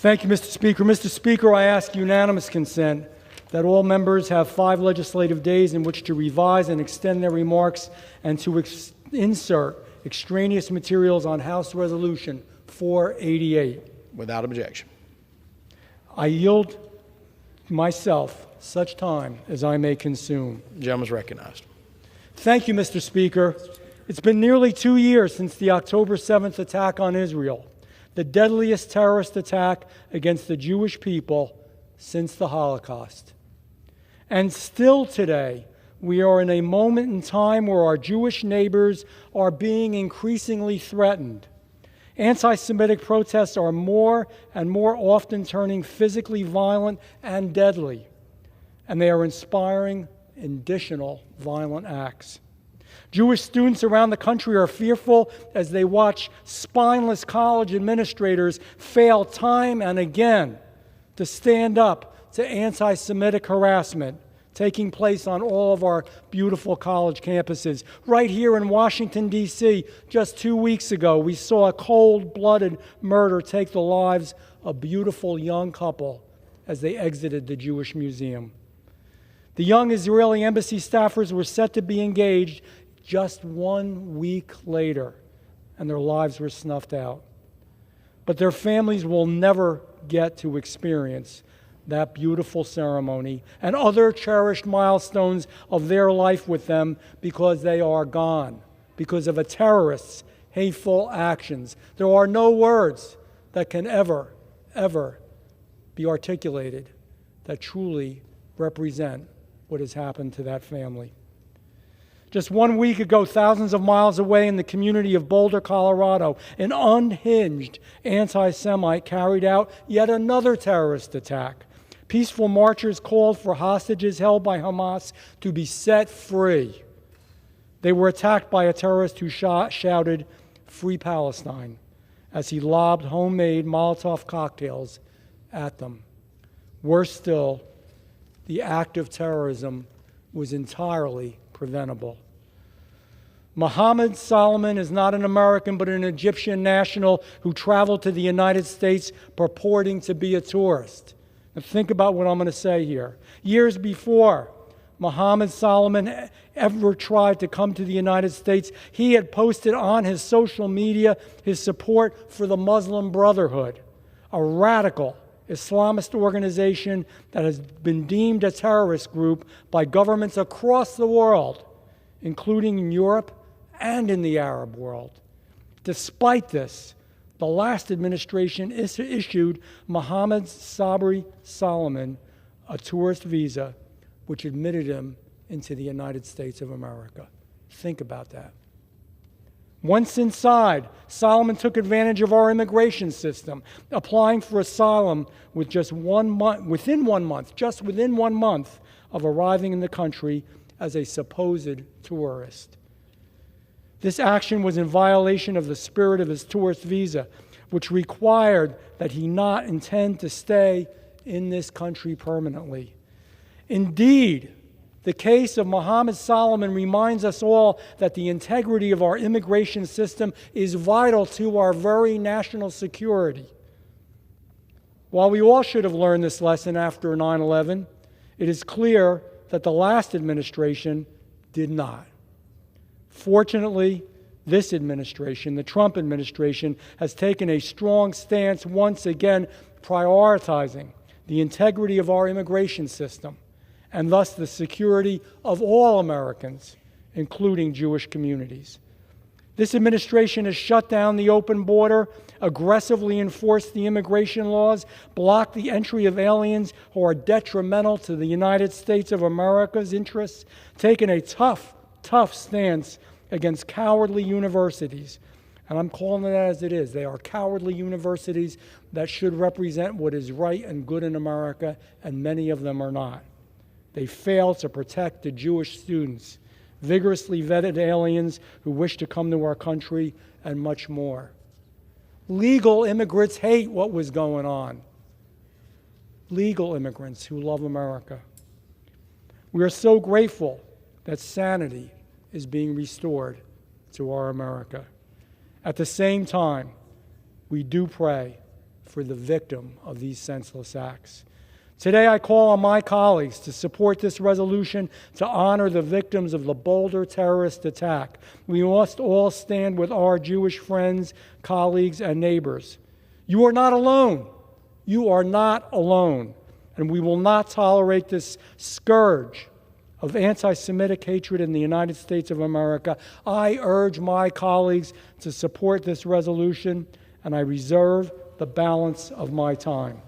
Thank you, Mr. Speaker. Mr. Speaker, I ask unanimous consent that all members have 5 legislative days in which to revise and extend their remarks and to insert extraneous materials on House Resolution 488. Without objection. I yield myself such time as I may consume. The gentleman is recognized. Thank you, Mr. Speaker. It's been nearly 2 years since the October 7th attack on Israel, the deadliest terrorist attack against the Jewish people since the Holocaust. And still today, we are in a moment in time where our Jewish neighbors are being increasingly threatened. Anti-Semitic protests are more and more often turning physically violent and deadly, and they are inspiring additional violent acts. Jewish students around the country are fearful as they watch spineless college administrators fail time and again to stand up to anti-Semitic harassment taking place on all of our beautiful college campuses. Right here in Washington, D.C., just 2 weeks ago, we saw a cold-blooded murder take the lives of a beautiful young couple as they exited the Jewish Museum. The young Israeli embassy staffers were set to be engaged just 1 week later, and their lives were snuffed out. But their families will never get to experience that beautiful ceremony and other cherished milestones of their life with them because they are gone, because of a terrorist's hateful actions. There are no words that can ever be articulated that truly represent what has happened to that family. Just 1 week ago, thousands of miles away in the community of Boulder, Colorado, an unhinged anti-Semite carried out yet another terrorist attack. Peaceful marchers called for hostages held by Hamas to be set free. They were attacked by a terrorist who shouted, "Free Palestine," as he lobbed homemade Molotov cocktails at them. Worse still, the act of terrorism was entirely preventable. Mohammed Solomon is not an American but an Egyptian national who traveled to the United States purporting to be a tourist. Now think about what I'm going to say here. Years before Mohammed Solomon ever tried to come to the United States, he had posted on his social media his support for the Muslim Brotherhood, a radical Islamist organization that has been deemed a terrorist group by governments across the world, including in Europe and in the Arab world. Despite this, the last administration issued Mohammed Sabri Solomon a tourist visa, which admitted him into the United States of America. Think about that. Once inside, Solomon took advantage of our immigration system, applying for asylum with just 1 month, within 1 month of arriving in the country as a supposed tourist. This action was in violation of the spirit of his tourist visa, which required that he not intend to stay in this country permanently. Indeed, the case of Mohammed Solomon reminds us all that the integrity of our immigration system is vital to our very national security. While we all should have learned this lesson after 9/11, it is clear that the last administration did not. Fortunately, this administration, the Trump administration, has taken a strong stance once again prioritizing the integrity of our immigration system and thus the security of all Americans, including Jewish communities. This administration has shut down the open border, aggressively enforced the immigration laws, blocked the entry of aliens who are detrimental to the United States of America's interests, taken a tough stance against cowardly universities. And I'm calling it as it is. They are cowardly universities that should represent what is right and good in America, and many of them are not. They fail to protect the Jewish students, vigorously vetted aliens who wish to come to our country, and much more. Legal immigrants hate what was going on. Legal immigrants who love America. We are so grateful that sanity is being restored to our America. At the same time, we do pray for the victim of these senseless acts. Today, I call on my colleagues to support this resolution to honor the victims of the Boulder terrorist attack. We must all stand with our Jewish friends, colleagues, and neighbors. You are not alone. You are not alone. And we will not tolerate this scourge of anti-Semitic hatred in the United States of America. I urge my colleagues to support this resolution, and I reserve the balance of my time.